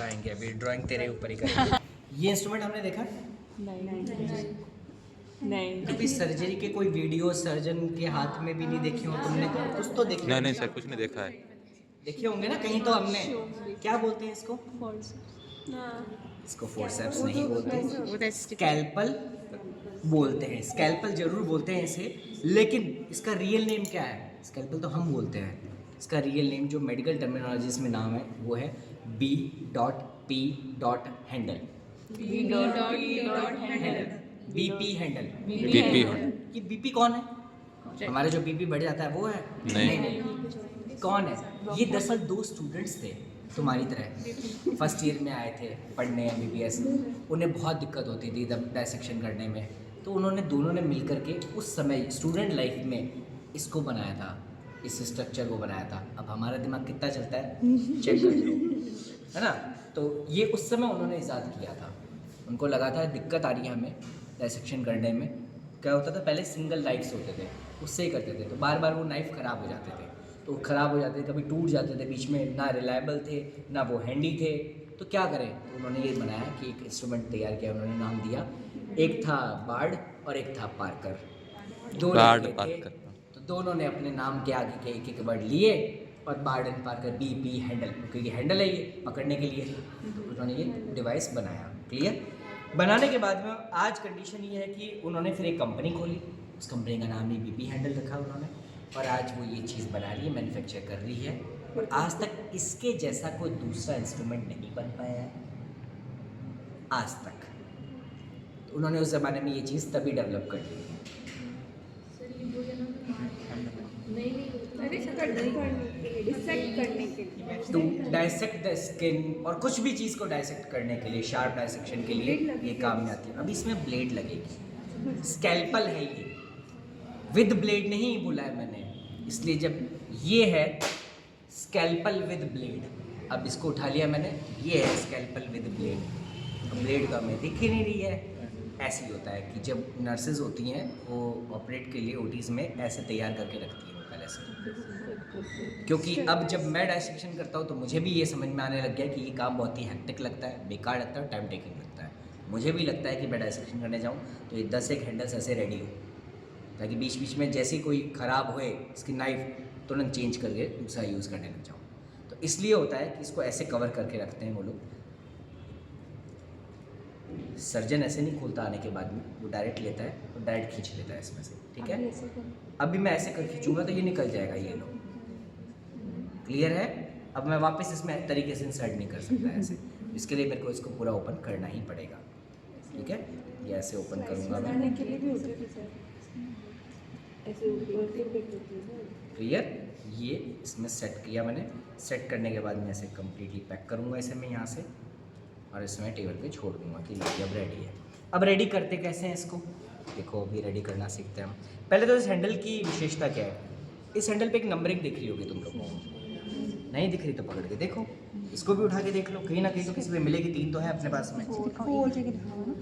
दिखाएंगे, अभी ड्राइंग तेरे ऊपर ही करेंगे। ये इंस्ट्रूमेंट हमने देखा नहीं। कभी सर्जरी के कोई वीडियो सर्जन के हाथ में भी नहीं देखे हो तुमने? कुछ तो देखे नहीं होंगे। नहीं सर, कुछ नहीं देखा है। देखे होंगे ना कहीं तो हमने। क्या बोलते हैं इसको? इसको फोर्सेप्स नहीं बोलते, स्कैल्पल बोलते हैं। स्कैल्पल जरूर बोलते हैं इसे, लेकिन इसका रियल नेम क्या है? स्कैल्पल तो हम बोलते हैं, इसका रियल नेम जो मेडिकल टर्मिनोलॉजीज में नाम है वो है B.P. Handle. BP handle. BP हो। ये बीपी कौन है? हमारे जो बीपी बढ़ जाता है वो है? नहीं। कौन है ये? दरअसल 2 स्टूडेंट्स थे तुम्हारी तरह, फर्स्ट ईयर में आए थे पढ़ने MBBS। उन्हें बहुत दिक्कत होती थी डायसेक्शन करने में, तो उन्होंने दोनों ने मिल करके उस समय स्टूडेंट लाइफ में इसको बनाया था, इस स्ट्रक्चर को बनाया था। अब हमारा दिमाग कितना चलता है चेक कर लो, है ना? तो ये उस समय उन्होंने ईजाद किया था। उनको लगा था दिक्कत आ रही है हमें डायसेक्शन करने में। क्या होता था पहले सिंगल नाइफ्स होते थे, उससे ही करते थे, तो बार बार वो नाइफ ख़राब हो जाते थे, तो ख़राब हो जाते थे, कभी टूट जाते थे बीच में, ना रिलायबल थे ना वो हैंडी थे। तो क्या करें, तो उन्होंने ये बनाया कि एक इंस्ट्रूमेंट तैयार किया, उन्होंने नाम दिया, एक था बार्ड और एक था पार्कर। दो बार्ड लड़के थे, पार्कर। तो दोनों ने अपने नाम के आगे के एक वर्ड लिए और Bard and Parker BP handle, क्योंकि हैंडल है ये पकड़ने के लिए, तो उन्होंने ये डिवाइस बनाया। क्लियर? बनाने के बाद में आज कंडीशन ये है कि उन्होंने फिर एक कंपनी खोली, उस कंपनी का नाम ही BP हैंडल रखा उन्होंने, और आज वो ये चीज़ बना रही है, मैन्युफैक्चर कर रही है, और आज तक इसके जैसा कोई दूसरा इंस्ट्रूमेंट नहीं बन पाया है आज तक। तो उन्होंने उस ज़माने में ये चीज़ तभी डेवलप कर ली। टू डायसेक्ट द स्किन और कुछ भी चीज़ को डायसेक्ट करने के लिए, शार्प डायसेक्शन के लिए ये काम में आती है। अभी इसमें ब्लेड लगेगी, स्कैल्पल है ये, विद ब्लेड नहीं बोला है मैंने, इसलिए जब ये है स्कैल्पल विद ब्लेड, अब इसको उठा लिया मैंने, ये है स्कैल्पल विद ब्लेड। ब्लेड का हमें दिख ही नहीं रही है। ऐसे ही होता है कि जब नर्सेज होती हैं वो ऑपरेट के लिए OTs में ऐसे तैयार करके रखती हैं वो पहले से, क्योंकि अब जब मैं डायसेक्शन करता हूँ तो मुझे भी ये समझ में आने लग गया कि ये काम बहुत ही हेक्टिक लगता है, बेकार लगता है, टाइम टेकिंग लगता है। मुझे भी लगता है कि मैं डायसेक्शन करने जाऊँ तो ये 10 एक हैंडल्स ऐसे रेडी हो, ताकि बीच बीच में जैसे ही कोई ख़राब होए इसकी नाइफ तुरंत चेंज करके दूसरा यूज़ करने लग जाऊँ। तो इसलिए होता है कि इसको ऐसे कवर करके रखते हैं वो लोग। सर्जन ऐसे नहीं खोलता आने के बाद में, वो डायरेक्ट लेता है और डायरेक्ट खींच लेता है इसमें से, ठीक है? अभी मैं ऐसे कर खींचूंगा तो ये निकल जाएगा ये लो। क्लियर है? अब मैं वापस इसमें तरीके से इंसर्ट नहीं कर सकता ऐसे, इसके लिए मेरे को इसको पूरा ओपन करना ही पड़ेगा, ठीक है? ये ऐसे ओपन करूँगा मैं। क्लियर? ये इसमें सेट किया मैंने, सेट करने के बाद मैं ऐसे कम्प्लीटली पैक करूँगा इसे मैं यहाँ से, और इसमें टेबल पे छोड़ दूँगा कि लीजिए अब रेडी है। अब रेडी करते कैसे हैं इसको? देखो अभी रेडी करना सीखते हैं हम। पहले तो इस हैंडल की विशेषता क्या है? इस हैंडल पे एक नंबरिंग दिख रही होगी तुम लोगों को, नहीं दिख रही तो पकड़ के देखो, इसको भी उठा के देख लो, कहीं ना कहीं तो किसी पे मिलेगी, 3 तो है अपने पास में।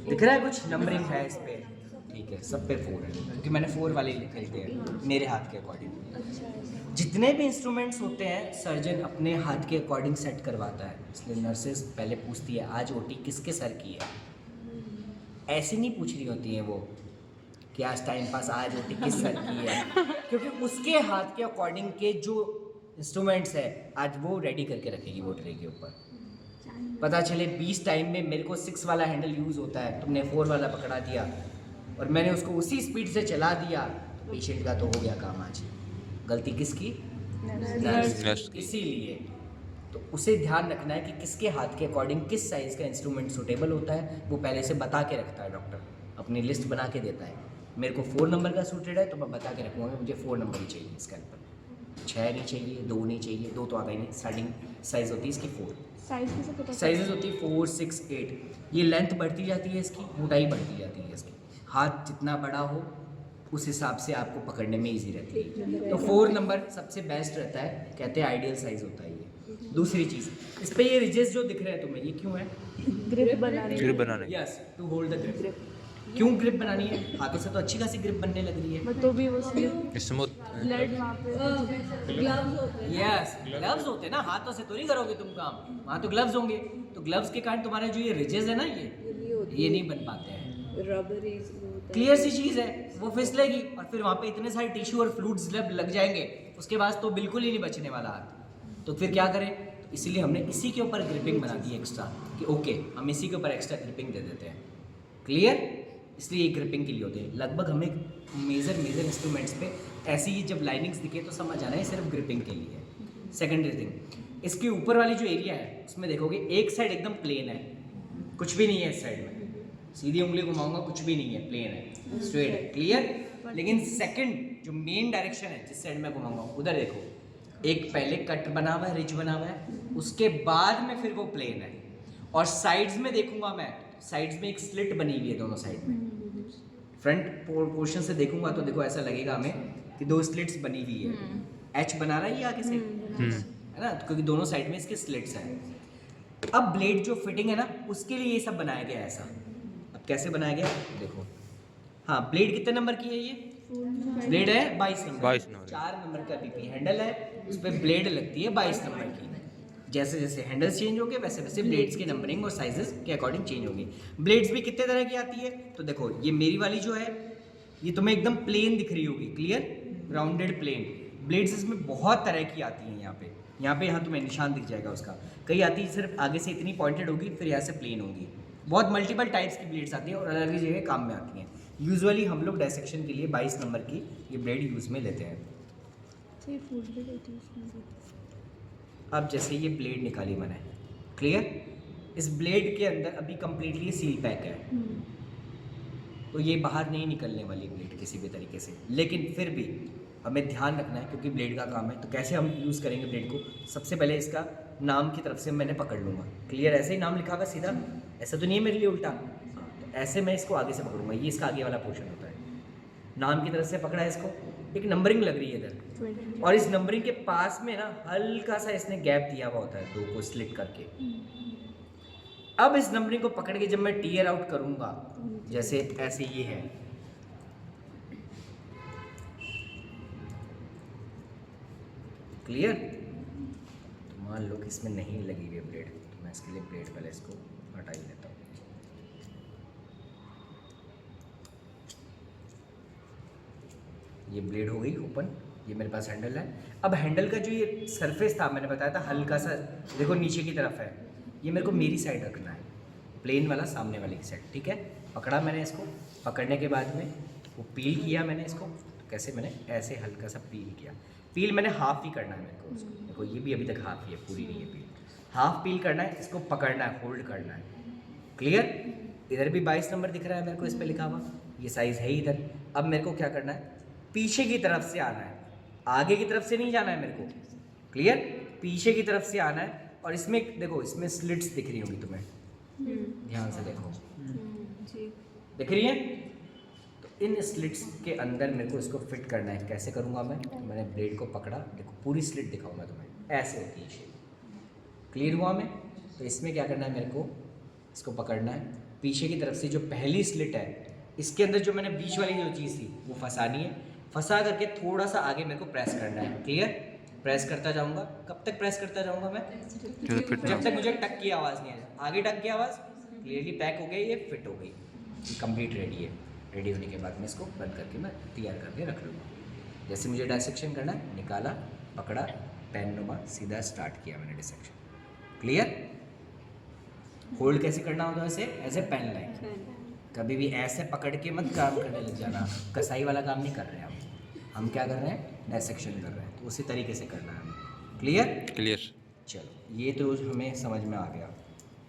दिख रहा है कुछ नंबरिंग है इस पर? ठीक है, सब पे 4 है, क्योंकि मैंने 4 वाले खरीदे हैं मेरे हाथ के अकॉर्डिंग। जितने भी इंस्ट्रूमेंट्स होते हैं सर्जन अपने हाथ के अकॉर्डिंग सेट करवाता है, इसलिए नर्सेज पहले पूछती है आज OT किसके सर की है। ऐसे नहीं पूछ रही होती हैं वो कि आज टाइम पास आज OT किस सर की है, क्योंकि उसके हाथ के अकॉर्डिंग के जो इंस्ट्रूमेंट्स है आज वो रेडी करके रखेगी वो ट्रे के ऊपर। पता चले 20 टाइम में मेरे को 6 वाला हैंडल यूज़ होता है, तुमने 4 वाला पकड़ा दिया और मैंने उसको उसी स्पीड से चला दिया, तो पेशेंट का तो हो गया काम आज। गलती किसकी? नर्स की। इसीलिए तो उसे ध्यान रखना है कि किसके हाथ के अकॉर्डिंग किस साइज़ का इंस्ट्रूमेंट सूटेबल होता है, वो पहले से बता के रखता है डॉक्टर, अपनी लिस्ट बना के देता है। मेरे को 4 नंबर का सूटेड है तो मैं बता के रखूँगा मुझे 4 नंबर ही चाहिए इसके ऊपर, 6 नहीं चाहिए, 2 नहीं चाहिए, 2 तो आ गई नहीं, स्टार्टिंग साइज़ होती है इसकी 4। साइजेस होती है 4, 6, 8। ये लेंथ बढ़ती जाती है इसकी, मोटाई बढ़ती जाती है इसकी, हाथ जितना बड़ा हो उस हिसाब से आपको पकड़ने में इजी रहती है। तो 4 नंबर सबसे बेस्ट रहता है, कहते हैं आइडियल साइज़ होता है ये। दूसरी चीज़, इस पे ये रिजेस जो दिख रहे हैं तुम्हें, ये क्यों है? ग्रिप बनाने। ग्रिप बनाने। Yes, to hold the grip. क्यों ग्रिप बनानी है? हाथों से तो अच्छी खासी ग्रिप बनने लग रही है। तो भी वो ब्लड स्मूथ वहाँ पे ग्लव्स होते हैं। यस, ग्लव्स होते हैं ना, हाथों से तो नहीं करोगे तुम काम, वहाँ तो ग्लव्स होंगे। तो ग्लव्स के कारण तुम्हारे जो ये रिजेस है ना, ये नहीं बन पाते हैं। रबरी क्लियर सी चीज़ है, वो फिसलेगी और फिर वहाँ पे इतने सारे टिश्यू और फ्लूइड्स लग जाएंगे, उसके बाद तो बिल्कुल ही नहीं बचने वाला हाथ। तो फिर क्या करें? तो इसीलिए हमने इसी के ऊपर ग्रिपिंग बना दी एक्स्ट्रा कि ओके, हम इसी के ऊपर एक्स्ट्रा ग्रिपिंग दे देते हैं। क्लियर? इसलिए ये ग्रिपिंग के लिए होते हैं। लगभग हमें मेजर इंस्ट्रूमेंट्स पे ऐसी ही जब लाइनिंग्स दिखे तो समझ आना है सिर्फ ग्रिपिंग के लिए है। सेकेंडरी थिंग, इसके ऊपर वाली जो एरिया है उसमें देखोगे एक साइड एकदम प्लेन है, कुछ भी नहीं है इस साइड में। सीधी उंगली घुमाऊंगा, कुछ भी नहीं है, प्लेन है, स्ट्रेट है। क्लियर? लेकिन सेकंड जो मेन डायरेक्शन है जिस साइड में घुमाऊंगा उधर देखो, एक पहले कट बना हुआ है, रिज बना हुआ है, उसके बाद में फिर वो प्लेन है। और साइड्स में देखूंगा मैं, साइड्स में एक स्लिट बनी हुई है दोनों साइड में। फ्रंट पोर्शन से देखूंगा तो देखो ऐसा लगेगा हमें कि दो स्लिट्स बनी हुई है। एच बना रहा है ये आगे से, है ना, क्योंकि दोनों साइड में इसके स्लिट्स हैं। अब ब्लेड जो फिटिंग है ना, उसके लिए ये सब बनाया गया है ऐसा। अब कैसे बनाया गया देखो। हाँ, ब्लेड कितने नंबर की है ये? ब्लेड है 22 नंबर। 4 नंबर का बीपी हैंडल है, उस पर ब्लेड लगती है 22 नंबर की। जैसे जैसे हैंडल्स चेंज होंगे वैसे वैसे ब्लेड्स की नंबरिंग और साइजेस के अकॉर्डिंग चेंज होगी। ब्लेड्स भी कितने तरह की आती है तो देखो, ये मेरी वाली जो है ये तुम्हें एकदम प्लेन दिख रही होगी, क्लियर, राउंडेड प्लेन। ब्लेड्स इसमें बहुत तरह की आती हैं। यहाँ तुम्हें निशान दिख जाएगा उसका। कई आती है सिर्फ आगे से इतनी पॉइंटेड होगी, फिर यहाँ से प्लेन होगी। बहुत मल्टीपल टाइप्स की ब्लेड्स आती हैं और अलग अलग जगह काम में आती हैं। यूजुअली हम लोग डायसेक्शन के लिए 22 नंबर की ये ब्लेड यूज़ में लेते हैं। अब जैसे ये ब्लेड निकाली मैंने, क्लियर, इस ब्लेड के अंदर अभी कम्प्लीटली सील पैक है, तो ये बाहर नहीं निकलने वाली ब्लेड किसी भी तरीके से। लेकिन फिर भी हमें ध्यान रखना है क्योंकि ब्लेड का काम है। तो कैसे हम यूज़ करेंगे ब्लेड को? सबसे पहले इसका नाम की तरफ से मैंने पकड़ लूँगा, क्लियर, ऐसे ही नाम लिखा हुआ सीधा, ऐसा तो नहीं है मेरे लिए उल्टा। तो ऐसे मैं इसको आगे से पकड़ूंगा, ये इसका आगे वाला पोर्शन होता है। नाम की तरफ से पकड़ा है इसको, एक नंबरिंग लग रही है इधर, और इस नंबरिंग के पास में ना हल्का सा इसने गैप दिया हुआ होता है, दो को स्लिट करके। अब इस नंबरिंग को पकड़ के जब मैं टीयर आउट करूंगा, जैसे ऐसे ये है, क्लियर, तो मान लो कि इसमें नहीं लगी हुई ब्लेड, तो मैं इसके लिए ब्लेड पहले इसको हटा ही लेता हूँ। ये ब्लेड हो गई ओपन, ये मेरे पास हैंडल है। अब हैंडल का जो ये सरफेस था मैंने बताया था हल्का सा, देखो नीचे की तरफ है, ये मेरे को मेरी साइड रखना है, प्लेन वाला सामने वाले की साइड, ठीक है। पकड़ा मैंने इसको, पकड़ने के बाद में वो पील किया मैंने इसको, तो कैसे मैंने ऐसे हल्का सा पील किया। पील मैंने हाफ ही करना है मेरे को उसको, देखो ये भी अभी तक हाफ ही है, पूरी नहीं है पील, हाफ पील करना है। इसको पकड़ना है, होल्ड करना है, क्लियर। इधर भी 22 नंबर दिख रहा है मेरे को इस पर लिखा हुआ, ये साइज़ है इधर। अब मेरे को क्या करना है, पीछे की तरफ से आना है, आगे की तरफ से नहीं जाना है मेरे को, क्लियर, पीछे की तरफ से आना है। और इसमें देखो, इसमें स्लिट्स दिख रही होंगी तुम्हें, ध्यान से देखो, दिख रही है। तो इन स्लिट्स के अंदर मेरे को इसको फिट करना है। कैसे करूँगा मैं? मैंने ब्लेड को पकड़ा, देखो पूरी स्लिट दिखाऊंगा तुम्हें, ऐसे होती है शेप, क्लियर हुआ मैं? तो इसमें क्या करना है मेरे को, इसको पकड़ना है, पीछे की तरफ से जो पहली स्लिट है इसके अंदर जो मैंने बीच वाली जो चीज़ थी वो फंसानी है, फंसा करके थोड़ा सा आगे मेरे को प्रेस करना है, क्लियर। प्रेस करता जाऊंगा, कब तक प्रेस करता जाऊंगा मैं? जब तक मुझे टक की आवाज़ नहीं आए। आगे टक की आवाज़, क्लियरली पैक हो गई, ये फिट हो गई, कंप्लीट रेडी है। रेडी होने के बाद में इसको बंद करके मैं तैयार करके रख लूँगा। जैसे मुझे डायसेक्शन करना है, निकाला, पकड़ा, पेन नुमा सीधा स्टार्ट किया मैंने डिसेक्शन, क्लियर। होल्ड कैसे करना होता है वैसे, ऐसे पेन लाइन, कभी भी ऐसे पकड़ के मत काम करने लग जाना, कसाई वाला काम नहीं कर रहे हैं हम क्या कर रहे हैं, डायसेक्शन कर रहे हैं, तो उसी तरीके से करना है हमें, क्लियर। चलो, ये तो हमें समझ में आ गया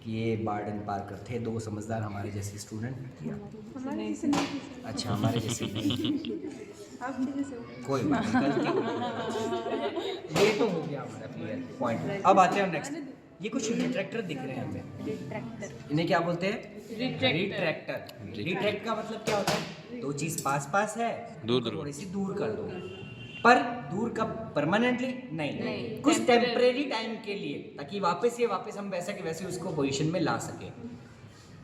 कि ये बार्डन पार्कर थे, दो समझदार हमारे जैसे स्टूडेंट। अच्छा, हमारे जैसे कोई बात नहीं, गलती हो गई। ये तो हो गया हमारा क्लियर पॉइंट। अब आते हैं नेक्स्ट, ये कुछ रिट्रैक्टर दिख रहे हैं हमें, इन्हें क्या बोलते हैं? रिट्रैक्टर। रिट्रैक्ट का मतलब क्या होता है? दो चीज़ पास पास है, थोड़ी सी दूर कर दो, पर दूर का परमानेंटली नहीं, कुछ टेम्परेरी टाइम के लिए, ताकि वापस हम वैसा के वैसे उसको पोजीशन में ला सके।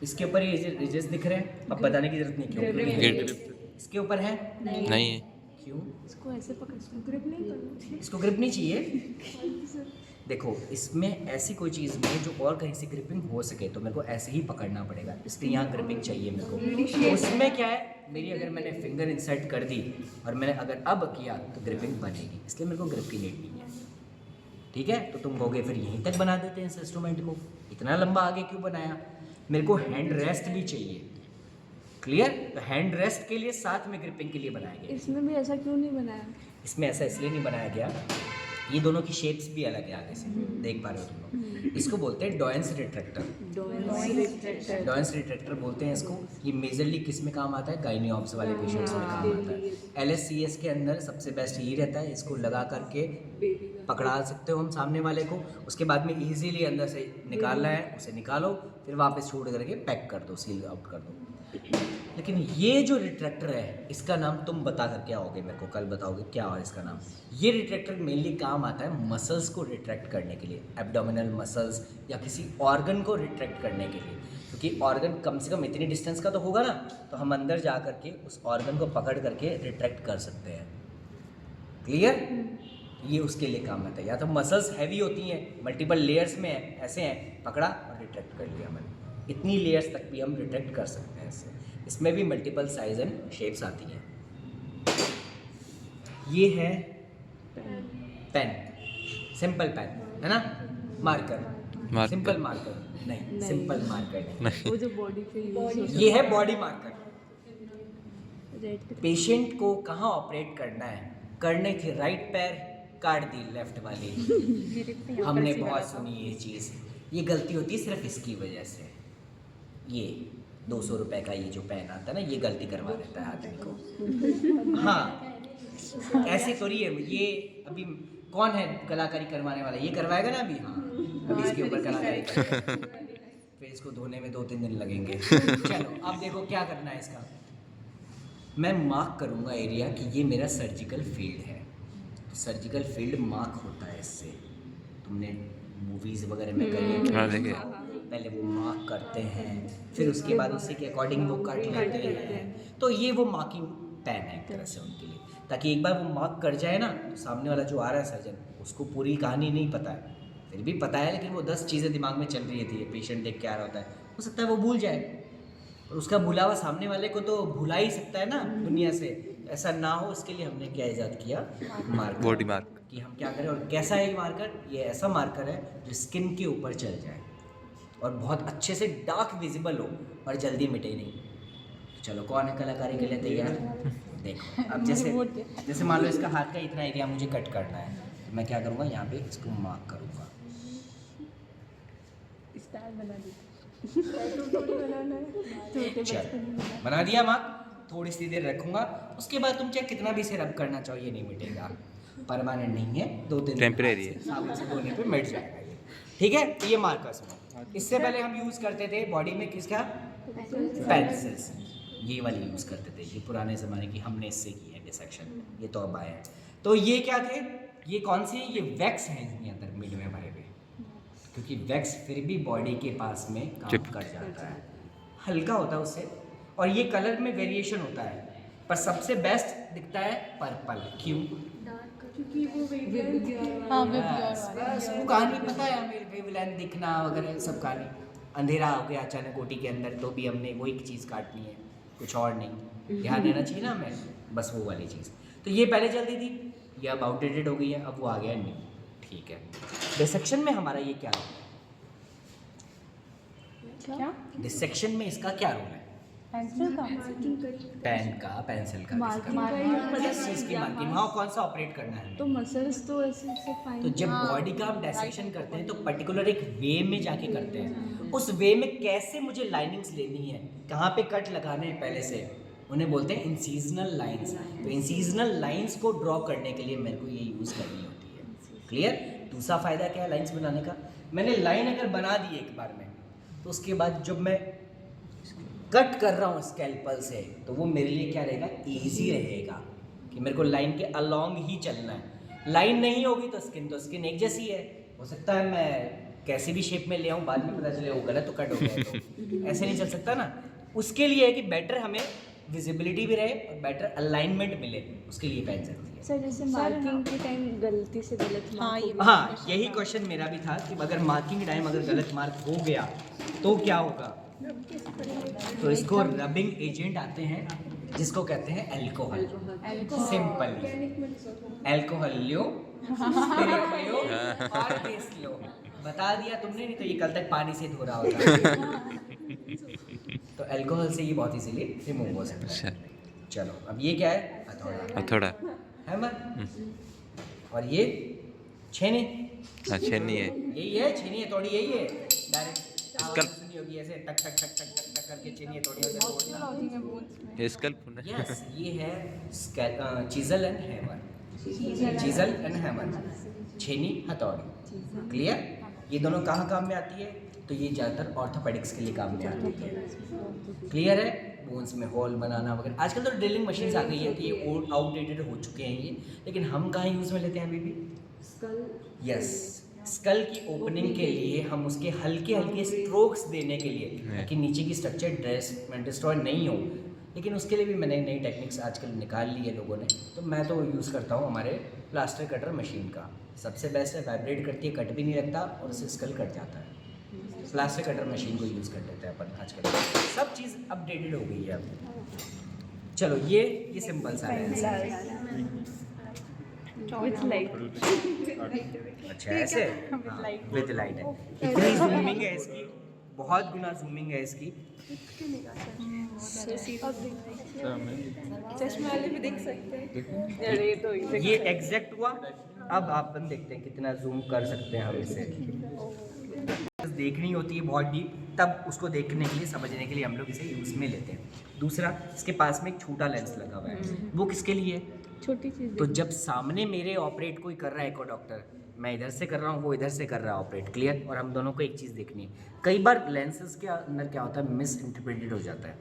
इसके ऊपर ये रिजेस दिख रहे हैं, अब बताने की जरूरत नहीं क्यों, क्योंकि है। ग्रिप इसके ऊपर है, नहीं है। क्यों? इसको ऐसे पकड़, इसको ग्रिप नहीं करना। इसको ग्रिप नहीं चाहिए। देखो इसमें ऐसी कोई चीज़ नहीं है जो और कहीं से ग्रिपिंग हो सके, तो मेरे को ऐसे ही पकड़ना पड़ेगा, इसलिए यहाँ ग्रिपिंग चाहिए मेरे को। तो उसमें क्या है, मेरी अगर मैंने फिंगर इंसर्ट कर दी और मैंने अगर अब किया तो ग्रिपिंग बनेगी, इसलिए मेरे को ग्रिप की नीड नहीं है। ठीक है, तो तुम कहोगे फिर यहीं तक बना देते हैं इस इंस्ट्रूमेंट को, इतना लंबा आगे क्यों बनाया? मेरे को हैंड रेस्ट भी चाहिए। क्लियर? तो हैंड रेस्ट के लिए साथ में ग्रिपिंग के लिए बनाया गया। इसमें भी ऐसा क्यों नहीं बनाया? इसमें ऐसा इसलिए नहीं बनाया गया, ये दोनों की शेप्स भी अलग है आगे से, देख पा रहे हो तुम लोग। इसको बोलते हैं डॉयंस रिट्रैक्टर। डॉयंस रिट्रैक्टर बोलते हैं इसको। ये मेजरली किस में काम आता है? गाइनी ऑब्स वाले पेशेंट्स में काम आता है। LSCS के अंदर सबसे बेस्ट यही रहता है, इसको लगा करके पकड़ा सकते हो हम सामने वाले को, उसके बाद में इजीली अंदर से निकालना है, उसे निकालो, फिर वापस छोड़ करके पैक कर दो, सील आउट कर दो। लेकिन ये जो रिट्रैक्टर है, इसका नाम तुम बता करके आओगे मेरे को, कल बताओगे क्या है इसका नाम। ये रिट्रैक्टर मेनली काम आता है मसल्स को रिट्रैक्ट करने के लिए, एब्डोमिनल मसल्स या किसी ऑर्गन को रिट्रैक्ट करने के लिए, क्योंकि ऑर्गन कम से कम इतनी डिस्टेंस का तो होगा ना, तो हम अंदर जा करके उस ऑर्गन को पकड़ करके रिट्रैक्ट कर सकते हैं। क्लियर? ये उसके लिए काम आता है। या तो मसल्स हैवी होती हैं, मल्टीपल लेयर्स में है, ऐसे हैं, पकड़ा और रिट्रैक्ट कर लिया मैंने, इतनी लेयर्स तक भी हम रिट्रैक्ट कर सकते हैं इससे। इसमें भी मल्टीपल साइज एंड शेप्स आती हैं। ये है पेन, सिंपल पेन है ना, मार्कर, सिंपल मार्कर नहीं, सिंपल मार्कर नहीं, वो जो बॉडी पे यूज होता ये है बॉडी मार्कर। है, रेड पे। पेशेंट को कहाँ ऑपरेट करना है, करने थी राइट पैर, काट दी लेफ्ट वाली। हमने बहुत सुनी ये चीज़, ये गलती होती है सिर्फ इसकी वजह से। ये 200 रुपए का ये जो पेन आता है ना, ये गलती करवा देता है आदमी को। हाँ, ऐसे थोड़ी है। ये अभी कौन है कलाकारी करवाने वाला, ये करवाएगा ना अभी। हाँ, अभी इसके ऊपर कलाकारी करेगा, फिर इसको धोने में 2-3 दिन लगेंगे। चलो अब देखो क्या करना है इसका। मैं मार्क करूँगा एरिया कि ये मेरा सर्जिकल फील्ड है। तो सर्जिकल फील्ड मार्क होता है इससे, तुमने मूवीज़ वगैरह में करिए, हाँ देखिए, पहले वो मार्क करते हैं, फिर उसके बाद उसी के अकॉर्डिंग वो काट लेते हैं। तो ये वो मार्किंग पेन है एक तरह से उनके लिए, ताकि एक बार वो मार्क कर जाए ना, तो सामने वाला जो आ रहा है सर्जन, उसको पूरी कहानी नहीं पता है, फिर भी पता है, लेकिन वो 10 चीज़ें दिमाग में चल रही थी, पेशेंट देख के आ रहा होता है, हो सकता है वो भूल जाए, और उसका भूला हुआ सामने वाले को तो भुला ही सकता है ना दुनिया से। ऐसा ना हो, इसके लिए हमने क्या ईजाद किया, मार्कर। Body mark. कि हम क्या करें, और कैसा है ये मार्कर, ये ऐसा मार्कर है जो स्किन के ऊपर चल जाए और बहुत अच्छे से डार्क विजिबल हो और जल्दी मिटे नहीं। तो चलो कौन है कलाकारी के लिए तैयार? देखो अब जैसे मान लो इसका हाथ का इतना एरिया मुझे कट करना है, तो मैं क्या करूँगा, यहाँ पे इसको मार्क करूँगा। स्टार बना दी। थोड़ी बनाना है, छोटे चलो बना दिया मार्क, थोड़ी सी देर रखूँगा, उसके बाद तुम चाहे कितना भी इसे रब करना चाहो, ये नहीं मिटेगा, परमानेंट नहीं है, 2-3 टेम्परेरी है, साबुन से धोने पे मिट जाएगा ये। ठीक है, तो ये मार्कर्स में इससे पहले हम यूज़ करते थे बॉडी में किसका, पेंसिल्स, ये वाली यूज़ करते थे, ये पुराने ज़माने की, हमने इससे की है डिसेक्शन, ये तो अब आए हैं। तो ये क्या थे, ये कौन सी, ये वैक्स है इसके अंदर मिड में भरे हुए, क्योंकि वैक्स फिर भी बॉडी के पास में काम कर जाता है, हल्का होता है उससे, और ये कलर में वेरिएशन होता है, पर सबसे बेस्ट दिखता है पर्पल। क्यों? क्योंकि वो बस वो कहानी पता है हमें, वेवलेंथ दिखना वगैरह सब कहानी। अंधेरा हो गया अचानक ओटी के अंदर, तो भी हमने वही चीज़ काटनी है, कुछ और नहीं, ध्यान देना चाहिए ना हमें, बस वो वाली चीज़। तो ये पहले चलती थी, ये अब आउटडेटेड हो गई है, अब वो आ गया नहीं। ठीक है, डिसेक्शन में हमारा ये क्या रोल है, क्या डिसेक्शन में इसका क्या रोल है? पेंसिल का, पेन का, पेंसिल का, किस चीज़ की मार्किंग, हाँ कौन सा ऑपरेट करना है तो मसल्स तो ऐसे से फाइन। तो जब बॉडी का हम डिसेक्शन करते हैं तो पर्टिकुलर एक वे में जाके करते हैं, उस वे में कैसे मुझे लाइनिंग्स लेनी है, कहाँ पे कट लगाने हैं पहले से, उन्हें बोलते हैं इंसीजनल लाइंस। तो इंसीजनल लाइंस को ड्रॉ करने के लिए मेरे को ये यूज़ करनी होती है। क्लियर? दूसरा फ़ायदा क्या है लाइंस बनाने का, मैंने लाइन अगर बना दी एक बार में, तो उसके बाद जब मैं कट कर रहा हूँ स्कैल्पल से, तो वो मेरे लिए क्या रहेगा, ईजी रहेगा, कि मेरे को लाइन के अलोंग ही चलना है। लाइन नहीं होगी तो स्किन एक जैसी है, हो सकता है मैं कैसी भी शेप में ले आऊँ, बाद में पता चले वो गलत तो कट हो गया, तो ऐसे नहीं चल सकता ना। उसके लिए है कि बेटर हमें विजिबिलिटी भी रहे और बेटर अलाइनमेंट मिले, उसके लिए पहन सकती है। सर जैसे मार्किंग के टाइम गलती से गलत मार्क हो गया। हाँ, यही क्वेश्चन मेरा भी था कि अगर मार्किंग टाइम अगर गलत मार्क हो गया तो क्या होगा। तो इसको रबिंग एजेंट आते हैं जिसको कहते हैं अल्कोहल। सिंपल अल्कोहल लो, स्पिरिट लो और टेस्ट लो। बता दिया तुमने, नहीं तो ये कल तक पानी से धो रहा होता। तो अल्कोहल से ये बहुत इजीली रिमूव हो सकता है। चलो अब ये क्या है, हथौड़ा। हथौड़ा। हैमर। और ये छेनी। अच्छा नहीं है, यही है छेनी, हथौड़ी यही है। डायरेक्ट स्कल- सुनी होगी ऐसे टक टक टक टक टक टक करके छेनी हथौड़ियों से तोड़ना। ये स्कल्प यस, ये है chisel and hammer. Chisel and hammer, छेनी हथौड़ी। क्लियर। ये दोनों कहाँ काम में आती है, तो ये ज़्यादातर ऑर्थोपेडिक्स के लिए काम में आती है। क्लियर है। बोन्स में होल बनाना वगैरह। आजकल तो ड्रिलिंग मशीन्स आ गई है तो ये आउटडेटेड हो चुके हैं ये, लेकिन हम कहाँ यूज़ में लेते हैं अभी भी। यस, स्कल की ओपनिंग के लिए हम उसके हल्के हल्के स्ट्रोक्स देने के लिए, ताकि नीचे की स्ट्रक्चर डिस्ट्रॉय नहीं हो। लेकिन उसके लिए भी मैंने नई टेक्निक्स आजकल निकाल ली है लोगों ने, तो मैं तो यूज़ करता हूँ हमारे प्लास्टर कटर मशीन का। सबसे बेस्ट है, वाइब्रेट करती है, कट भी नहीं लगता और उससे स्कल कट जाता है। प्लास्टर कटर मशीन को यूज़ कर लेते हैं अपन आजकल। सब चीज़ अपडेटेड हो गई है अब। चलो ये सिंपल सा है। With light. अच्छा ऐसे विद लाइट है। इतनी जूमिंग है इसकी, बहुत गुना जूमिंग है इसकी। चश्मे वाले भी देख सकते हैं। अरे तो ये एग्जैक्ट हुआ। अब अपन देखते हैं कितना जूम कर सकते हैं हम इसे। देखनी होती है बहुत डीप, तब उसको देखने के लिए, समझने के लिए हम लोग इसे यूज़ में लेते हैं। दूसरा, इसके पास में एक छोटा लेंस लगा हुआ है, वो किसके लिए है, छोटी चीज। तो जब सामने मेरे ऑपरेट कोई कर रहा है, एक और डॉक्टर, मैं इधर से कर रहा हूँ, वो इधर से कर रहा है ऑपरेट, क्लियर, और हम दोनों को एक चीज़ देखनी है। कई बार लेंसेज के अंदर क्या होता है, मिस इंटरप्रेटेड हो जाता है।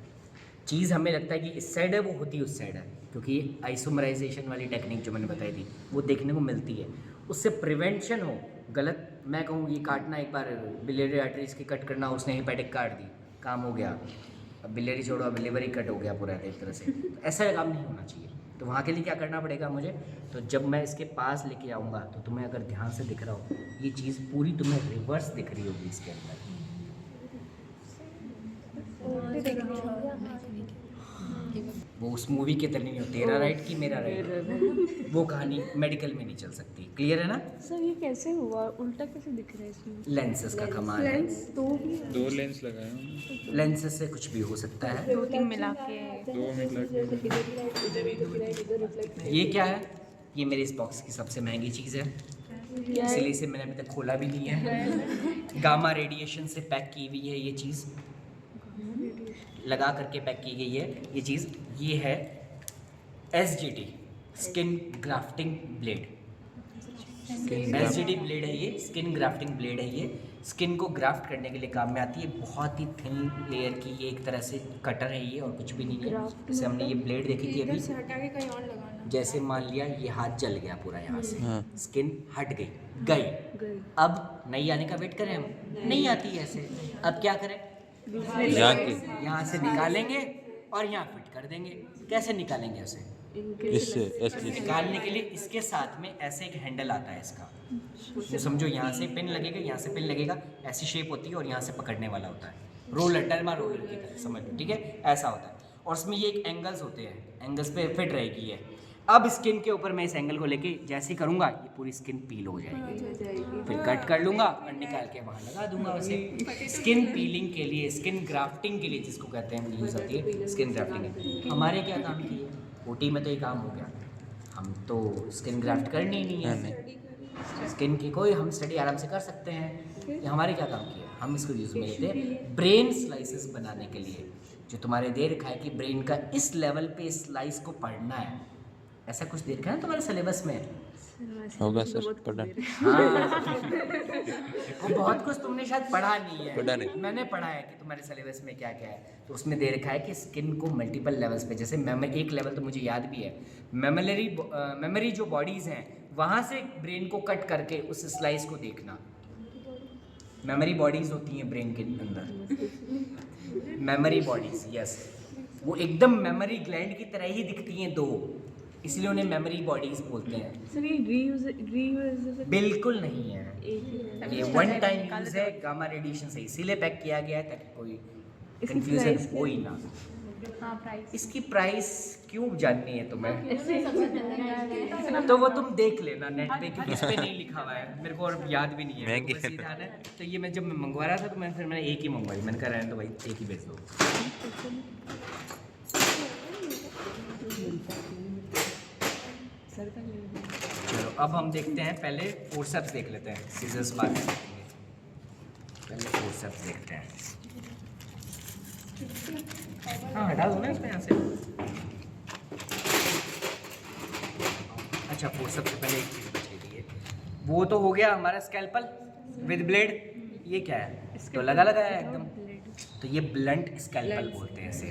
चीज़ हमें लगता है कि इस साइड है, वो होती उस साइड है, क्योंकि आइसोमराइजेशन वाली टेक्निक जो मैंने बताई थी वो देखने को मिलती है। उससे प्रिवेंशन हो, गलत मैं कहूँ ये काटना, एक बार बिलियरी आर्टरीज की कट करना, उसने हेपेटिक काट दी, काम हो गया। अब बिलियरी छोड़ो, अब लिवर ही कट हो गया पूरा एक तरह से। तो ऐसा काम नहीं होना चाहिए। तो वहाँ के लिए क्या करना पड़ेगा मुझे, तो जब मैं इसके पास लेके आऊँगा तो तुम्हें अगर ध्यान से दिख रहा हो, ये चीज़ पूरी तुम्हें रिवर्स दिख रही होगी इसके अंदर। वो उस मूवी के तरह नहीं हो, तेरा राइट कि मेरा राइट, वो कहानी मेडिकल में नहीं चल सकती। क्लियर है ना। सर ये कैसे हुआ, उल्टा कैसे दिख रहा है इसमें। लेंसेज का कमाल है। तो दो लेंस लगाए हैं, लेंसेज से कुछ भी हो सकता है। 2-3 मिला के 2 मिनट लगे। ये क्या है, ये मेरे इस बॉक्स की सबसे महंगी चीज़ है, इसलिए इसे मैंने अभी तक खोला भी नहीं है। गामा रेडिएशन से पैक की हुई है ये चीज़, लगा करके पैक की गई है ये चीज़। ये है SGT, skin grafting blade. SGT blade है ये, स्किन ग्राफ्टिंग ब्लेड है ये। स्किन को ग्राफ्ट करने के लिए काम में आती है। बहुत ही थिन लेयर की ये एक तरह से कटर है ये, और कुछ भी नहीं है। जैसे हमने ये ब्लेड देखी थी अभी, हटा के कहीं और लगाना। जैसे मान लिया ये हाथ जल गया पूरा यहाँ से, हाँ। स्किन हट गई। अब नई आने का वेट करें हम, नहीं आती है ऐसे। अब क्या करें, यहाँ से निकालेंगे और यहाँ फिट कर देंगे। कैसे निकालेंगे उसे, इससे ऐसे निकालने के लिए इसके साथ में ऐसे एक हैंडल आता है इसका, तो समझो यहाँ से पिन लगेगा, यहाँ से पिन लगेगा, ऐसी शेप होती है, और यहाँ से पकड़ने वाला होता है, रोलर, टर्मा रोलर की तरह समझ लो, ठीक है, ऐसा होता है। और उसमें ये एक एंगल्स होते हैं, एंगल्स पे फिट रहेगी ये। अब स्किन के ऊपर मैं इस एंगल को लेके जैसे ही करूँगा, ये पूरी स्किन पील हो जाएगी, फिर कट कर लूँगा और निकाल के वहाँ लगा दूंगा उसे। स्किन पीलिंग के लिए, स्किन ग्राफ्टिंग के लिए जिसको कहते हैं, यूज़ होती है स्किन ग्राफ्टिंग। हमारे क्या काम की है, OT में तो ये काम हो गया, हम तो स्किन ग्राफ्ट करनी ही नहीं है। स्किन की कोई हम स्टडी आराम से कर सकते हैं। ये हमारे क्या काम की है, हम इसको यूज़ में लेते हैं ब्रेन स्लाइसेस बनाने के लिए। जो तुम्हारे दे रखा है कि ब्रेन का इस लेवल पे स्लाइस को पढ़ना है, ऐसा कुछ दे रखा है ना तुम्हारे सिलेबस में, होगा सर, पढ़ा। हाँ। वो बहुत कुछ तुमने शायद पढ़ा नहीं है, पढ़ा नहीं। मैंने पढ़ा है कि तुम्हारे सिलेबस में क्या क्या है। तो उसमें दे रखा है कि स्किन को मल्टीपल लेवल्स पे, जैसे एक लेवल तो मुझे याद भी है, मेमोरी जो बॉडीज़ हैं वहाँ से ब्रेन को कट करके उस स्लाइस को देखना, मेमोरी बॉडीज होती हैं ब्रेन के अंदर, मेमोरी बॉडीज, यस, वो एकदम मेमोरी ग्लैंड की तरह ही दिखती हैं दो, इसलिए उन्हें मेमोरी बॉडीज बोलते हैं। सर ये रीयूजेबल बिल्कुल नहीं है, एक ही ये वन टाइम यूज है, गामा रेडिएशन से इसीलिए पैक किया गया है ताकि कोई इसकी कंफ्यूजन price हो ही ना। हाँ प्राइस इसकी प्राइस क्यों जाननी है तुम्हें? ऐसे तो वो तुम देख लेना नेट पे, क्योंकि इस पे नहीं लिखा हुआ है, मेरे को और याद भी नहीं है, मेरे को महंगी बस ये ध्यान है। तो ये मैं जब मैं मंगवा रहा था तो मैंने एक ही मंगवाई, मैंने कहा रहने दो भाई, एक ही भेज दो। सर का चलो अब हम देखते हैं, पहले फोर्सेप्स देख लेते हैं, सीजर्स बाद में देखेंगे, पहले फोर्सेप्स देखते हैं। हाँ हटा दो ना इसमें यहाँ से। अच्छा फोर्सेप्स से पहले एक चीज़ बच गई है, वो तो हो गया हमारा स्कैल्पल विद ब्लेड, ये क्या है? तो लगा है एकदम, तो ये ब्लंट स्कैल्पल बोलते हैं इसे।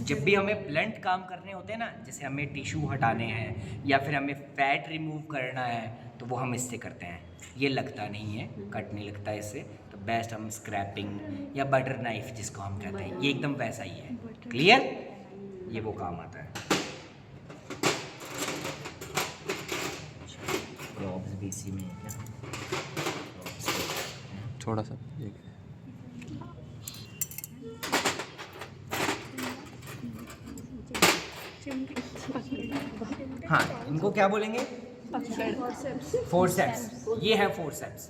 जब भी हमें ब्लंट काम करने होते हैं ना, जैसे हमें टिश्यू हटाने हैं या फिर हमें फैट रिमूव करना है, तो वो हम इससे करते हैं। ये लगता नहीं है, कट नहीं लगता है इससे, तो बेस्ट हम स्क्रैपिंग या बटर नाइफ जिसको हम कहते हैं, ये एकदम वैसा ही है। क्लियर? ये वो काम आता है। प्रॉब्स भी इसी में है क्या? थोड़ा सा ये हाँ, इनको क्या बोलेंगे? फोर्सेप्स। ये है फोर्सेप्स।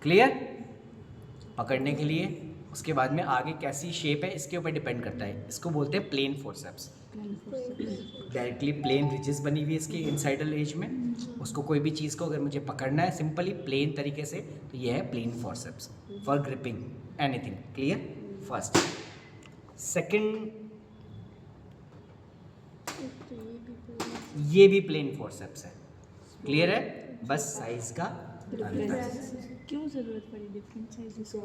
क्लियर? पकड़ने के लिए, उसके बाद में आगे कैसी शेप है इसके ऊपर डिपेंड करता है। इसको बोलते हैं plain forceps. Directly plain ridges बनी हुई है इसकी इनसाइडल एज में, उसको कोई भी चीज़ को अगर मुझे पकड़ना है सिंपली प्लेन तरीके से, तो ये है plain forceps for gripping anything. Clear? First. Second, ये भी प्लेन फोर्सेप्स है। क्लियर है? बस साइज का अंतर। क्यों जरूरत पड़ी डिफरेंट साइजेस का?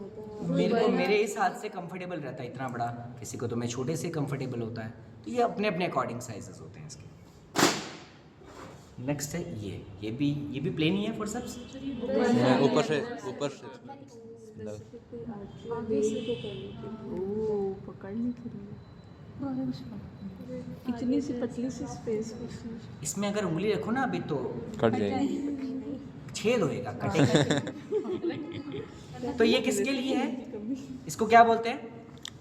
मेरे को मेरे इस हाथ से कंफर्टेबल रहता है इतना बड़ा, किसी को तो मैं छोटे से कंफर्टेबल होता है, तो ये अपने अपने अकॉर्डिंग साइजेस होते हैं इसके। नेक्स्ट है ये भी प्लेन ही है फोर्सेप्स। ऊपर से ओ पकड़ने के लिए इतनी सी पतली सी स्पेस। इसमें अगर उंगली रखो ना अभी तो कट जाएगी। छेद होएगा, कटेगा। तो ये किसके लिए है? इसको क्या बोलते हैं?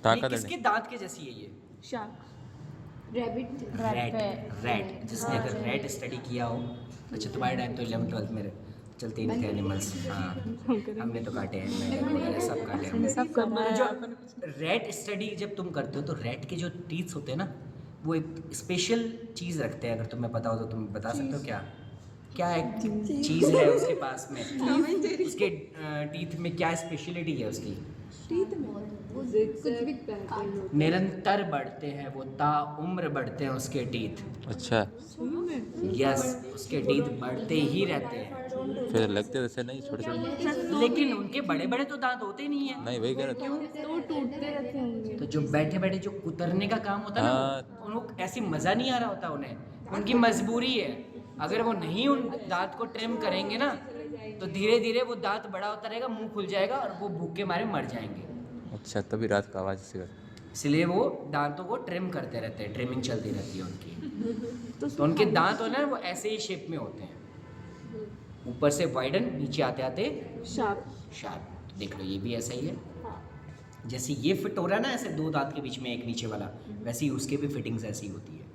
टाका ये किसके दांत के जैसी है ये? Shark rat. जिसने अगर रैट स्टडी किया हो, अच्छा तुम्हारे टाइम तो 11th-12th में चलते ही नहीं थे एनिमल्स। हाँ हमने तो काटे हैं, मैंने वगैरह सब काटे हैं हमने। सब करना है। जो रैट स्टडी जब तुम करते हो तो रैट के जो टीथ्स होते हैं ना, वो एक स्पेशल चीज़ रखते हैं। अगर तुम्हें पता हो तो तुम बता सकते हो क्या क्या एक चीज़ है उसके पास में, उसके टीथ में क्या स्पेशलिटी है उसकी? निरंतर बढ़ते हैं वो, ताउम्र बढ़ते हैं उसके टीथ। अच्छा, यस, उसके टीथ बढ़ते ही रहते हैं। फिर लगते वैसे नहीं, छोटे छोटे। लेकिन उनके बड़े बड़े तो दांत होते नहीं है। नहीं वही कह रहा था। तो टूटते रहते होंगे। तो जो बैठे बैठे जो कुतरने का काम होता है ना, उनको ऐसी मज़ा नहीं आ रहा होता उन्हें, उनकी मजबूरी है। अगर वो नहीं उन दांत को ट्रिम करेंगे ना, तो धीरे धीरे वो दांत बड़ा होता रहेगा, मुंह खुल जाएगा और वो भूख के मारे मर जाएंगे। अच्छा, तभी रात का आवाज़ से इसलिए वो दांतों को ट्रिम करते रहते हैं, ट्रिमिंग चलती रहती है उनकी। तो उनके दांत होना वो ऐसे ही शेप में होते हैं, ऊपर से वाइडन, नीचे आते आते शार्प। देख लो ये भी ऐसा ही है। जैसे ये फिट हो रहा है ना ऐसे दो दांत के बीच में एक नीचे वाला, वैसे ही उसके भी फिटिंग्स ऐसी होती है।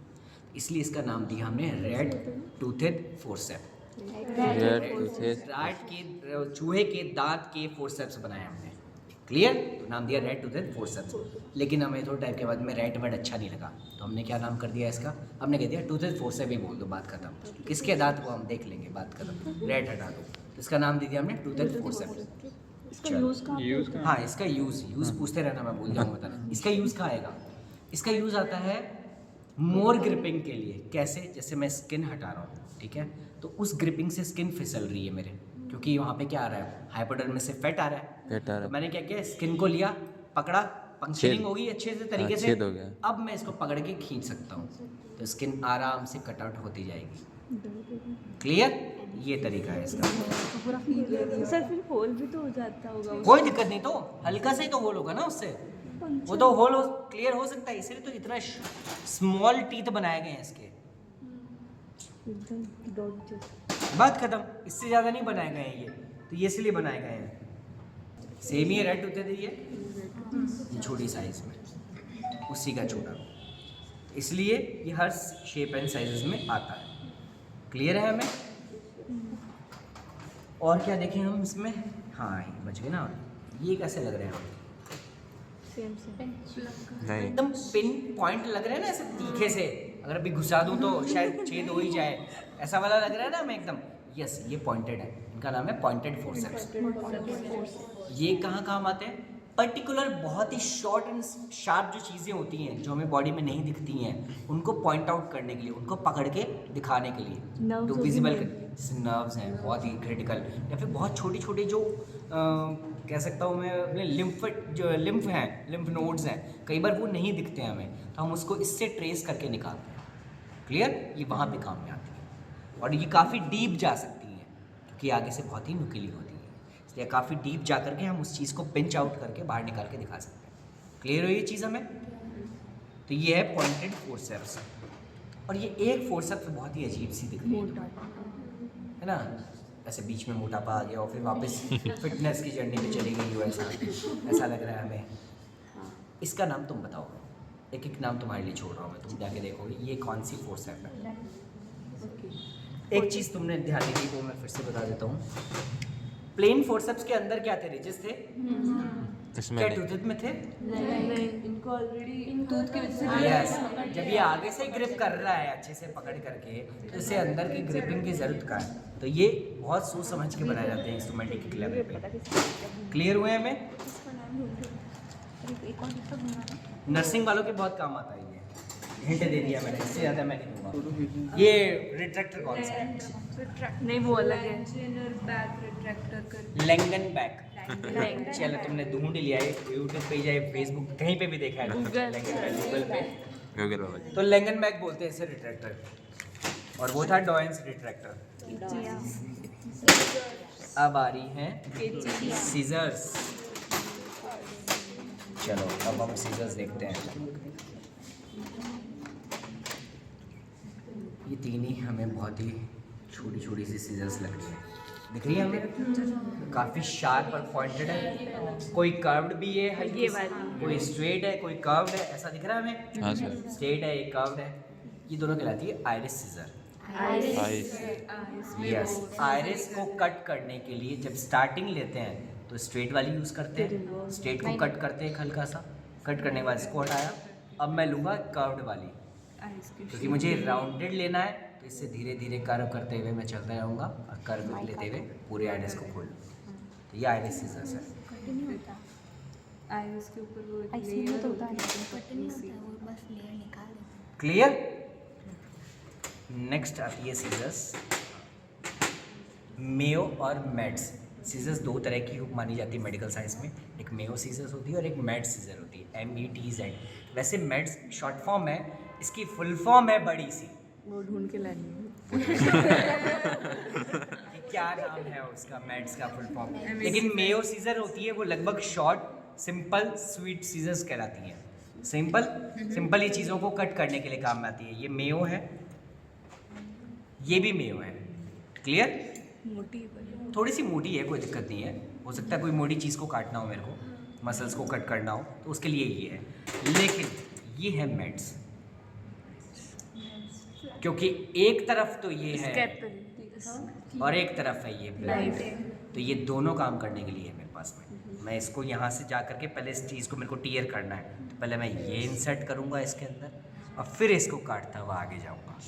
इसलिए इसका नाम दिया हमने रेड टूथेड फोर्सेप्स। रैट के चूहे के दांत के फोर्सेप्स बनाए हमने। क्लियर? तो नाम दिया रेड टूथेड फोर्सेप्स। लेकिन हमें थोड़ा टाइम के बाद में रेड वर्ड अच्छा नहीं लगा, तो हमने क्या नाम कर दिया इसका? हमने कह दिया टूथेड फोर्सेप्स ही बोल दो, बात खत्म। किसके दांत वो हम देख लेंगे, बात खत्म। रेड हटा दो, तो इसका नाम दे दिया हमने टूथेड फोर्सेप्स। हाँ इसका यूज़ पूछते रहना, मैं भूल जाऊँगा बताना। इसका यूज़ कहाँ आएगा? इसका यूज़ आता है मोर ग्रिपिंग के लिए। कैसे? जैसे मैं स्किन हटा रहा हूँ, ठीक है, तो उस ग्रिपिंग से स्किन फिसल रही है मेरे, क्योंकि वहाँ पे क्या आ रहा है? हाइपोडर्मिस से फेट आ रहा है। तो मैंने क्या किया, स्किन को लिया, पकड़ा, पंक्चरिंग होगी अच्छे से तरीके से, अब मैं इसको पकड़ के खींच सकता हूँ, तो स्किन आराम से कट आउट होती जाएगी। क्लियर? ये तरीका है इसका। सर फिर होल भी तो हो जाता होगा उसमें। कोई दिक्कत नहीं, तो हल्का से ही तो होल होगा ना उससे, वो तो होल क्लियर हो सकता है, इसलिए तो इतना स्मॉल टीथ बनाए गए हैं इसके। एकदम डॉट जैसा। बात खत्म, इससे ज़्यादा नहीं बनाए गए हैं ये, तो ये इसलिए बनाए गए हैं। सेम ही रेड होते थे ये छोटी साइज में, उसी का छोटा, इसलिए ये हर शेप एंड साइजेस में आता है। क्लियर है हमें? और क्या देखें हम इसमें? हाँ ये बच गए ना। ये कैसे लग रहे हैं हम? Same same. नहीं एकदम पिन पॉइंट लग रहे हैं ना, ऐसे तीखे से, अगर अभी घुसा दूं तो शायद छेद हो ही जाए, ऐसा वाला लग रहा है ना हमें एकदम। यस, ये पॉइंटेड है, इनका नाम है पॉइंटेड फोर्सेप्स। ये कहाँ काम आते हैं? पर्टिकुलर बहुत ही शॉर्ट एंड शार्प जो चीज़ें होती हैं जो हमें बॉडी में नहीं दिखती हैं, उनको पॉइंट आउट करने के लिए, उनको पकड़ के दिखाने के लिए, Nerves तो होती विजिबल हैं। नर्व्स हैं बहुत ही क्रिटिकल, या फिर बहुत छोटी छोटी जो कह सकता हूँ मैं अपने लिम्फ हैं, लिम्फ नोड्स हैं, कई बार वो नहीं दिखते हैं हमें, तो हम उसको इससे ट्रेस करके निकालते हैं। क्लियर? ये वहाँ पे काम में आती है, और ये काफ़ी डीप जा सकती हैं क्योंकि आगे से बहुत ही नुकीली होती है, इसलिए काफ़ी डीप जा करके हम उस चीज़ को पिंच आउट करके बाहर निकाल के दिखा सकते हैं। क्लियर हो ये चीज़ हमें? तो ये है पॉइंटेड फोर्सेप्स, और ये एक फोर्सेप्स बहुत ही अजीब सी दिख रही है ना, ऐसे बीच में मोटापा आ गया और फिर वापस फिटनेस की जर्नी पे चली गई हो, ऐसा लग रहा है हमें। इसका नाम तुम बताओ, एक एक नाम तुम्हारे लिए छोड़ रहा हूँ मैं, तुम जाके देखोगे ये कौन सी फोर्सेप है। एक चीज़ तुमने ध्यान नहीं दी, वो मैं फिर से बता देता हूँ। प्लेन फोर्सेप्स के अंदर क्या थे? रिजेस थे, इसमें क्या नहीं। टूथेड में थे? नहीं, इनको ऑलरेडी टूथ की वजह से यस, जब ये आगे से ग्रिप कर रहा है अच्छे से पकड़ करके, तो इसे अंदर की ग्रिपिंग की जरूरत का है, तो ये बहुत सोच समझ के बनाए जाते हैं इंस्ट्रूमेंट एक लेवल पे। क्लियर हुए हमें? नर्सिंग वालों के बहुत काम आता है ये, हिंट दे दिया मैंने, इससे ज़्यादा मैं नहीं दूंगा। ये रिट्रैक्टर कौन सा है? नहीं, वो अलग है। बैक रिट्रैक्टर कर लैंगन बैक। चलो तुमने ढूंढ लिया है, यूट्यूब पे जाए, फेसबुक कहीं पे भी देखा है गूगल पे, गूगल बाबा जी। तो लैंगन बैक बोलते हैं इसे रिट्रैक्टर, और वो था डॉयंस रिट्रैक्टर। अब आ रही हैं सीजर्स। चलो अब हम सीजर्स देखते हैं। ये तीन ही हमें बहुत ही छोटी छोटी सी सीजर्स लग रही है, दिख रही है हमें? काफ़ी शार्प और पॉइंटेड है, कोई कर्व्ड भी है हल्की सी, कोई स्ट्रेट है, कोई कर्व्ड है, ऐसा दिख रहा है हमें? हाँ सर। स्ट्रेट है, एक कर्व्ड है। ये दोनों कहलाती है आयरिस सीजर। आइस। यस, आयरिस को कट करने के लिए जब स्टार्टिंग लेते हैं तो स्ट्रेट वाली यूज़ करते हैं, स्ट्रेट को कट करते हैं हल्का सा, कट करने के बाद इसको हटाया। अब मैं लूँगा कर्व्ड वाली, क्योंकि मुझे राउंडेड लेना है, तो इससे धीरे धीरे कर्व करते हुए मैं चलता रहूँगा और कर्व लेते हुए पूरे आयरिस को खोल लूँगा। तो ये आयरिस सीजर्स है। आइरिस के ऊपर वो एक लेयर होता है। क्लियर? नेक्स्ट आती है सीजर्स मेयो और मेड्स। सीजर्स दो तरह की मानी जाती है मेडिकल साइंस में, एक मेयो सीजर्स होती है और एक मेड सीजर होती है, MEDZ। वैसे मेड्स शॉर्ट फॉर्म है, इसकी फुल फॉर्म है बड़ी सी। वो ढूंढ के लानी है। क्या नाम है उसका मेड्स का फुल फॉर्म? लेकिन मेयो सीजर होती है वो लगभग शॉर्ट सिंपल स्वीट सीजर्स कहलाती हैं। सिंपल ही चीज़ों को कट करने के लिए काम में आती है। ये मेयो है, ये भी मेयो है। क्लियर? मोटी है, थोड़ी सी मोटी है, कोई दिक्कत नहीं है, हो सकता है कोई मोटी चीज़ को काटना हो मेरे को, मसल्स को कट करना हो, तो उसके लिए ये है। लेकिन ये है मेड्स, क्योंकि एक तरफ तो ये है और एक तरफ है ये ब्लेड, तो ये दोनों काम करने के लिए है मेरे पास में। मैं इसको यहाँ से जा करके पहले इस चीज़ को मेरे को टीयर करना है, तो पहले मैं ये इंसर्ट करूँगा इसके अंदर और फिर इसको काटता हुआ आगे जाऊँगा।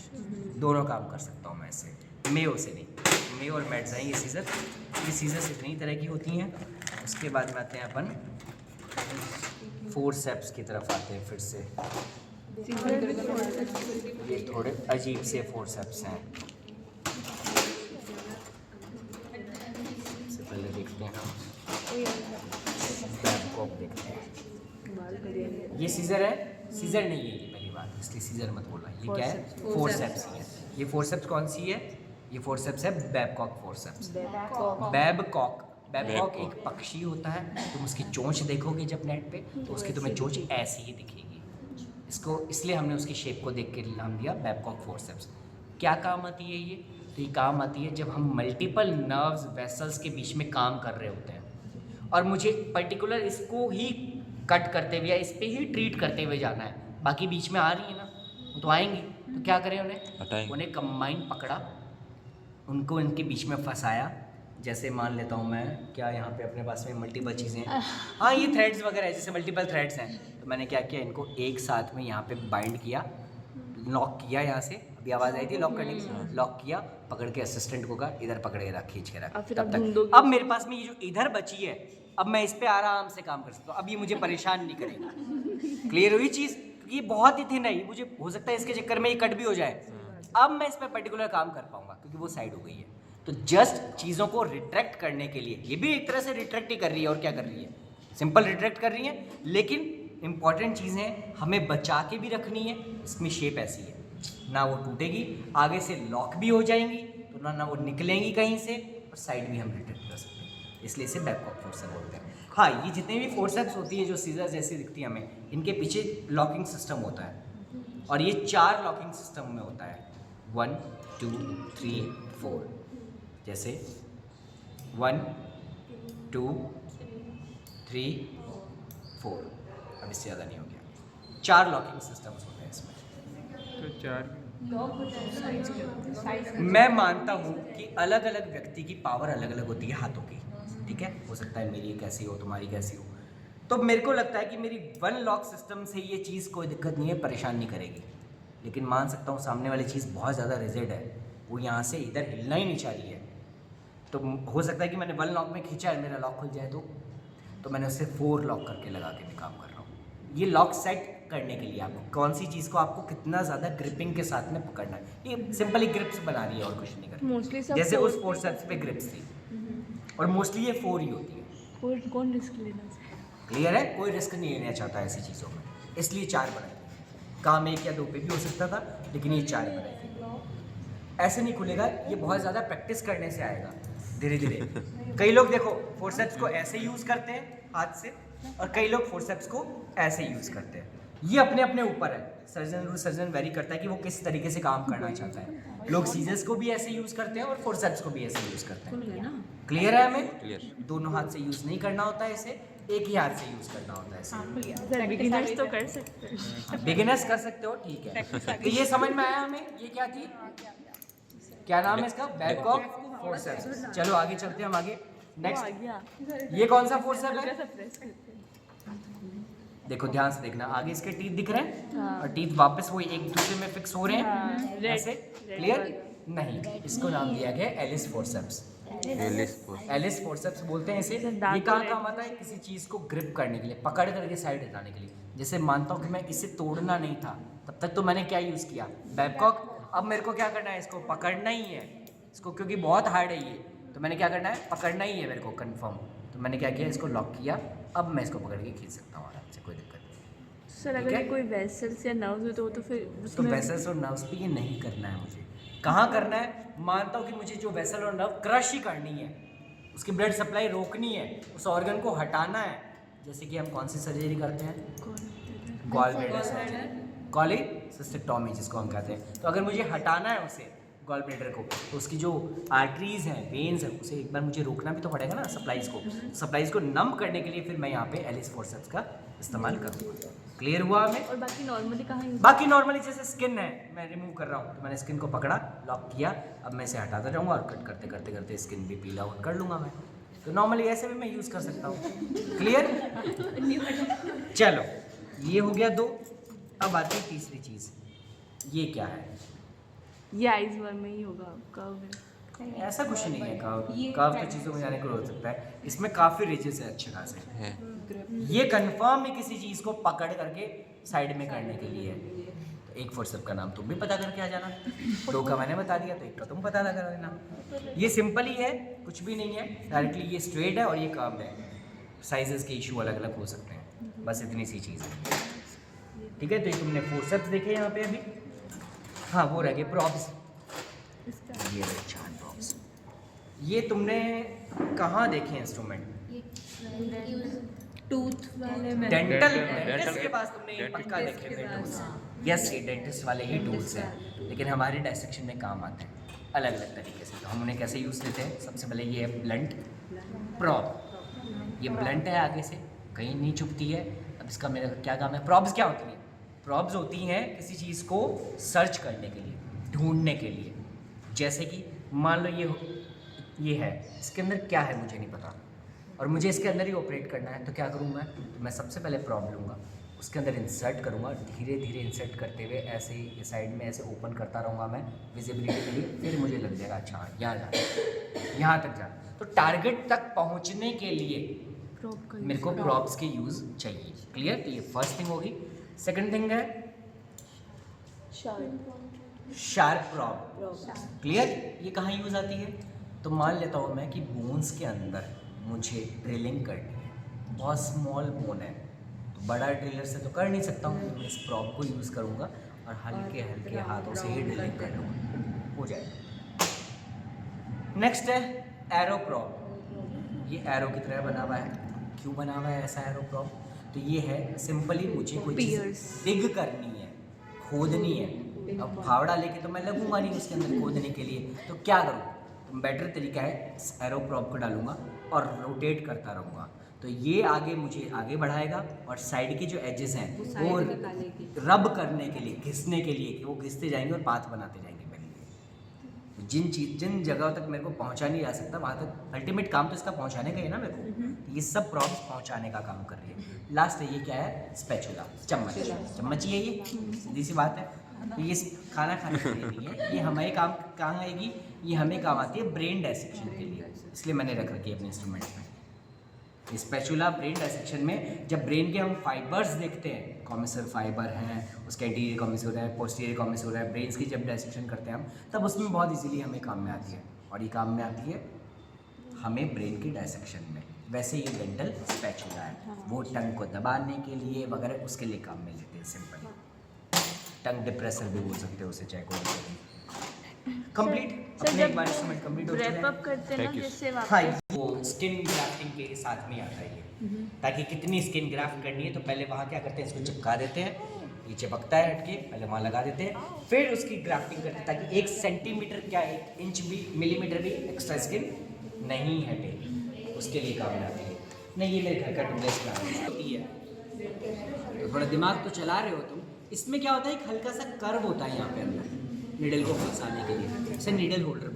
दोनों काम कर सकता हूँ मैं इससे, मेयो से नहीं। मेयो और मेड्स हैं ये सीजर्स इतनी तरह की होती हैं। उसके बाद में आते हैं अपन फोर्सेप्स की तरफ आते हैं फिर से। ये थोड़े अजीब से फोर्सेप्स हैं। सबसे पहले देखते हैं हम बैबकॉक देखते हैं। ये सीजर है? सीजर नहीं है ये, पहली बात, इसलिए सीजर मत बोलना। ये क्या है? फोर्सेप्स ही है। ये फोर्सेप्स कौन सी है? ये फोर्सेप्स है Babcock forceps. Babcock. Babcock Babcock Babcock. एक पक्षी होता है, तुम उसकी चोंच देखोगे जब नेट पे तो उसकी तुम्हें चोंच ऐसी ही दिखेगी। इसको इसलिए हमने उसकी शेप को देख के नाम दिया बैबकॉक फोर्सेप्स। क्या काम आती है ये? तो ये काम आती है जब हम मल्टीपल नर्व्स वेसल्स के बीच में काम कर रहे होते हैं और मुझे पर्टिकुलर इसको ही कट करते हुए या इस पे ही ट्रीट करते हुए जाना है, बाकी बीच में आ रही है ना वो तो आएंगी, तो क्या करें हटाएंगे। उन्हें कंबाइन पकड़ा, उनको इनके बीच में फंसाया। जैसे मान लेता हूँ मैं, क्या यहाँ पे अपने पास में मल्टीपल चीज़ें हैं, हाँ ये थ्रेड्स वगैरह है, जैसे मल्टीपल थ्रेड्स हैं, तो मैंने क्या किया, इनको एक साथ में यहाँ पे बाइंड किया, लॉक किया यहाँ से, अभी आवाज़ आई थी लॉक करने की, लॉक किया, पकड़ के असिस्टेंट को कहा इधर पकड़ के रख, खींच के रख। अब फिर तब आप तक ढूंढोगे। अब मेरे पास में ये जो इधर बची है, अब मैं इस पे आराम से काम कर सकता हूँ, अब ये मुझे परेशान नहीं करेगा। क्लियर हुई चीज़? क्योंकि ये बहुत ही थिन है, मुझे हो सकता है इसके चक्कर में ये कट भी हो जाए। अब मैं इस पर पर्टिकुलर काम कर पाऊंगा क्योंकि वो साइड हो गई है। तो जस्ट चीज़ों को रिट्रैक्ट करने के लिए, ये भी एक तरह से रिट्रैक्ट ही कर रही है, और क्या कर रही है, सिंपल रिट्रैक्ट कर रही है, लेकिन इंपॉर्टेंट चीज़ें हमें बचा के भी रखनी है। इसमें शेप ऐसी है, ना वो टूटेगी, आगे से लॉक भी हो जाएंगी, तो ना वो निकलेंगी कहीं से, और साइड भी हम रिट्रैक्ट कर सकते हैं, इसलिए इसे बैबकॉक फोर्सेप्स बोलते हैं। हाँ, ये जितने भी फोर्सेप्स होती है जो सीजर जैसी दिखती है हमें, इनके पीछे लॉकिंग सिस्टम होता है, और ये 4 लॉकिंग सिस्टम में होता है, 1 2 3 4। जैसे 1 2 3 4, अब इससे ज़्यादा नहीं हो गया, 4 लॉकिंग सिस्टम्स होते हैं इसमें। तो 4 मैं मानता हूँ कि अलग अलग व्यक्ति की पावर अलग अलग होती है हाथों की, ठीक है, हो सकता है मेरी कैसी हो, तुम्हारी कैसी हो, तो मेरे को लगता है कि मेरी 1 लॉक सिस्टम से ये चीज़ कोई दिक्कत नहीं है, परेशान नहीं करेगी। लेकिन मान सकता हूँ सामने वाली चीज़ बहुत ज़्यादा रिजिड है, वो यहाँ से इधर हिलना ही नहीं चाह रही है, तो हो सकता है कि मैंने 1 लॉक में खींचा है, मेरा लॉक खुल जाए, तो मैंने उसे 4 लॉक करके लगा के भी काम कर रहा हूँ। ये लॉक सेट करने के लिए आपको कौन सी चीज़ को आपको कितना ज़्यादा ग्रिपिंग के साथ में पकड़ना है, ये सिंपली ग्रिप्स बना रही है और कुछ नहीं कर रही। मोस्टली सब जैसे उस फोर्सेप्स पे ग्रिप्स थी, और मोस्टली ये 4 ही होती है। कौन रिस्क लेना चाहिए? क्लियर है? कोई रिस्क नहीं लेना चाहता ऐसी चीज़ों में, इसलिए 4 बनाई। काम 1 या 2 पे भी हो सकता था, लेकिन ये 4 बनाई थी। ऐसे नहीं खुलेगा, ये बहुत ज़्यादा प्रैक्टिस करने से आएगा धीरे धीरे। कई लोग देखो फोर्सेप्स को ऐसे यूज़ करते हैं हाथ से, और कई लोग फोर्सेप्स को ऐसे यूज़ करते हैं। ये अपने अपने ऊपर है, सर्जन वेरी करता है कि वो किस तरीके से काम करना चाहता है। लोग सीजर्स को भी ऐसे यूज़ करते हैं और फोर्सेप्स को भी ऐसे यूज़ करते हैं। क्लियर है? हमें क्लियर। दोनों हाथ से यूज़ नहीं करना होता है इसे, एक ही हाथ से यूज़ करना होता है इसे। बिगिनर्स तो कर सकते हैं। बिगिनर्स कर सकते हो, ठीक है। तो ये समझ में आया हमें, ये क्या थी, क्या नाम है इसका, बैबकॉक फोर्सेप्स। चलो आगे चलते हैं हम आगे। नेक्स्ट, ये कौन सा फोर्सेप है? देखो ध्यान से देखना, आगे इसके टीथ दिख रहे हैं, और टीथ वापस वो एक दूसरे में फिक्स हो रहे हैं ऐसे। क्लियर? नहीं, इसको नाम दिया गया एलिस फोर्सेप्स। एलिस फोर्सेप्स बोलते हैं इसे। ये कहाँ काम आता है? किसी चीज़ को ग्रिप करने के लिए, पकड़ करके साइड हटाने के लिए। जैसे मानता हूँ कि मैं इसे तोड़ना नहीं था, तब तक तो मैंने क्या यूज़ किया, बैबकॉक। अब मेरे को क्या करना है, इसको पकड़ना ही है, इसको, क्योंकि बहुत हार्ड है ये, तो मैंने क्या करना है, पकड़ना ही है मेरे को कंफर्म। तो मैंने क्या किया, इसको लॉक किया, अब मैं इसको पकड़ के खींच सकता हूँ आराम से, कोई दिक्कत नहीं। सर अगर ये कोई वेसल्स या नर्व्स हो तो वो तो फिर तो उसमें वेसल्स और नर्व्स पे ये नहीं करना है मुझे। कहाँ करना है? मानता हूँ कि मुझे जो वेसल और नर्व क्रश ही करनी है, उसकी ब्लड सप्लाई रोकनी है, उस ऑर्गन को हटाना है। जैसे कि हम कौन सी सर्जरी करते हैं, गॉल ब्लैडर सर्जरी, कॉलीसिस्टेक्टोमी जिसको हम कहते हैं। तो अगर मुझे हटाना है उसे, गॉल ब्लैडर को, तो उसकी जो आर्टरीज हैं, वेन्स हैं, उसे एक बार मुझे रोकना भी तो पड़ेगा ना, सप्लाईज को नम करने के लिए फिर मैं यहाँ पे एलिस फोर्सेप्स का इस्तेमाल करूँगा। क्लियर हुआ हमें? और बाकी नॉर्मली कहाँ यूज? बाकी नॉर्मली जैसे स्किन है, मैं रिमूव कर रहा हूँ, तो मैंने स्किन को पकड़ा, लॉक किया, अब मैं इसे हटाता जाऊँगा और कट करते करते करते स्किन भी पील आउट कर लूँगा मैं। तो नॉर्मली ऐसे भी मैं यूज़ कर सकता हूँ। क्लियर? चलो, ये हो गया 2। अब आती है तीसरी चीज़, ये क्या है? ये आइज वर में ही होगा कर्व। ऐसा कुछ नहीं है, कर्व की चीज़ों में जाने को हो सकता है, इसमें काफ़ी रिजेस है अच्छे खासे। ये कंफर्म है किसी चीज़ को पकड़ करके साइड में करने के लिए। तो एक फोर्सेप का नाम तुम भी पता करके आ जाना, 2 का मैंने बता दिया, तो 1 का तुम पता लगा देना। ये सिंपल ही है, कुछ भी नहीं है, डायरेक्टली ये स्ट्रेट है और ये कर्व है। साइजेस के इशू अलग अलग हो सकते हैं, बस इतनी सी चीज़ है। ठीक है, तो ये तुमने फोर्सेप्स देखे यहाँ पे अभी। हाँ, वो रह गए प्रॉप्स। ये अच्छा ये तुमने कहाँ देखे इंस्ट्रूमेंट? टूथ वाले में डेंटल Dental डेंटिस्ट के के- पास तुमने ये Dental पक्का के देखे हुए पास, टूल्स। हाँ। यस, ये डेंटिस्ट वाले ही टूल्स हैं, लेकिन हमारे डायसेक्शन में काम आते हैं अलग अलग तरीके से। तो हम उन्हें कैसे यूज़ लेते हैं? सबसे पहले ये है ब्लंट प्रॉब। ये ब्लंट है, आगे से कहीं नहीं चुभती है। अब इसका मेरा क्या काम है? प्रॉब्स क्या होती है? प्रॉब्स होती हैं किसी चीज़ को सर्च करने के लिए, ढूंढने के लिए। जैसे कि मान लो ये है, इसके अंदर क्या है मुझे नहीं पता और मुझे इसके अंदर ही ऑपरेट करना है, तो क्या करूँ मैं? तो मैं सबसे पहले प्रॉब लूँगा, उसके अंदर इंसर्ट करूँगा, धीरे धीरे इंसर्ट करते हुए ऐसे ही ये साइड में ऐसे ओपन करता रहूँगा मैं विजिबिलिटी के लिए। फिर मुझे लग जाएगा अच्छा हाँ, यहाँ जाना, यहाँ तक जाना। तो टारगेट तक पहुँचने के लिए मेरे को प्रॉप्स के यूज़ चाहिए। क्लियर? तो ये फर्स्ट थिंग होगी। सेकंड थिंग है शार्प प्रॉब। क्लियर? ये कहाँ यूज़ आती है? तो मान लेता हूँ मैं कि बोन्स के अंदर मुझे ड्रिलिंग करनी है, बहुत स्मॉल बोन है, तो बड़ा ड्रिलर से तो कर नहीं सकता हूँ, तो मैं इस प्रॉब को यूज़ करूँगा और हल्के हल्के हाथों से ही ड्रिलिंग कर लूँगा, हो जाएगा। नेक्स्ट है एरो प्रॉब। ये एरो की तरह बना हुआ है। क्यों बना हुआ है ऐसा एरो प्रॉब? तो ये है सिंपली मुझे कोई चीज़ डिग करनी है, खोदनी है। अब फावड़ा लेके तो मैं लगूंगा नहीं उसके अंदर खोदने के लिए, तो क्या करूँ? तो बेटर तरीका है इस एरो प्रॉब को डालूंगा और रोटेट करता रहूँगा, तो ये आगे मुझे आगे बढ़ाएगा और साइड के जो एजेस हैं वो रब करने के लिए, घिसने के लिए, कि वो घिसते जाएंगे और पाथ बनाते जाएंगे मेरे लिए। जिन जगहों तक मेरे को पहुंचा नहीं जा सकता वहाँ तक अल्टीमेट काम तो इसका पहुंचाने का ही है ना मेरे को। ये सब प्रॉब्स पहुंचाने का काम कर रही है। लास्ट है ये क्या है? स्पैचुला, चम्मच ही है ये, सीधी सी बात है। तो ये खाना खाने के लिए नहीं है, ये हमें काम कहाँ आएगी? ये हमें काम आती है ब्रेन डायसेक्शन के लिए, इसलिए मैंने रख रखी है अपने इंस्ट्रूमेंट्स में। स्पैचुला ब्रेन डायसेक्शन में जब ब्रेन के हम फाइबर्स देखते हैं, कॉमिसर फाइबर हैं, उसका एंटीरियर कॉमिसर है, पोस्टीरियर कॉमिसर है, ब्रेन्स की जब डायसेक्शन करते हैं हम, तब उसमें बहुत इजीली हमें काम में आती है। और ये काम में आती है हमें ब्रेन की डायसेक्शन में। वैसे ये डेंटल स्पैचुला है, वो टंग को दबाने के लिए वगैरह उसके लिए काम में लेते हैं। सिंपल टंग डिप्रेसर भी बोल सकते हो उसे, चाहे कोई। कंप्लीट अपने एक बार इंस्ट्रूमेंट कंप्लीट हो रैप अप करते हैं ना, Thank you. जिससे हाँ, वो स्किन ग्राफ्टिंग के साथ में आता है ये, ताकि कितनी स्किन ग्राफ्ट करनी है तो पहले वहाँ क्या करते हैं, इसको चिपका देते हैं, ये चिपकता है हटके, पहले वहाँ लगा देते हैं, फिर उसकी ग्राफ्टिंग करते हैं ताकि 1 सेंटीमीटर क्या 1 इंच भी, मिलीमीटर भी एक्स्ट्रा स्किन नहीं हटे, उसके लिए काम में आती है। नहीं, ये मेरे घर का टूलेस काम होती है। तो थोड़ा दिमाग तो चला रहे हो तुम। इसमें क्या होता है, एक हल्का सा कर्व होता है यहाँ पे अंदर नीडल को फंसाने के लिए, इसे नीडल होल्डर